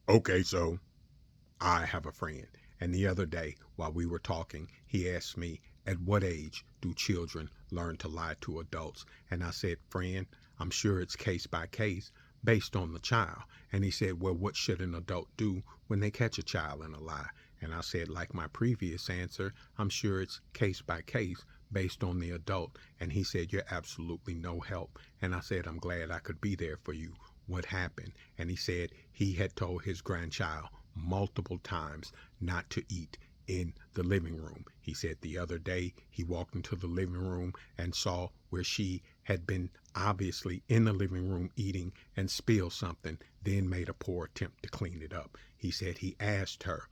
Okay, so I have a friend, and the other day while we were talking, he asked me, at what age do children learn to lie to adults? And I said, friend, I'm sure it's case by case based on the child. And he said, well, what should an adult do when they catch a child in a lie? And I said, like my previous answer, I'm sure it's case by case based on the adult. And he said, you're absolutely no help. And I said, I'm glad I could be there for you. What happened? And he said he had told his grandchild multiple times not to eat in the living room. He said the other day he walked into the living room and saw where she had been obviously in the living room eating and spilled something, then made a poor attempt to clean it up. He said he asked her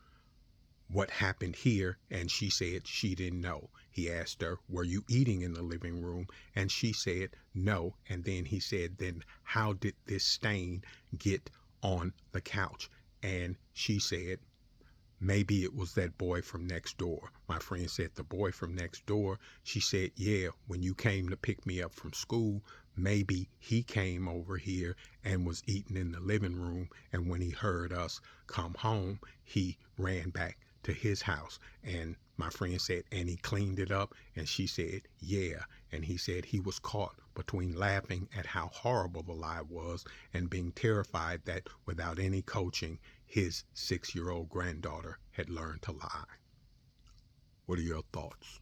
what happened here, and she said she didn't know. He asked her, were you eating in the living room? And she said no. And then he said, then how did this stain get on the couch? And she said, maybe it was that boy from next door. My friend said, the boy from next door? She said, yeah, when you came to pick me up from school, maybe he came over here and was eating in the living room. And when he heard us come home, he ran back to his house. And my friend said, and he cleaned it up? And she said, yeah. And he said he was caught between laughing at how horrible the lie was and being terrified that without any coaching, his 6-year-old granddaughter had learned to lie. What are your thoughts?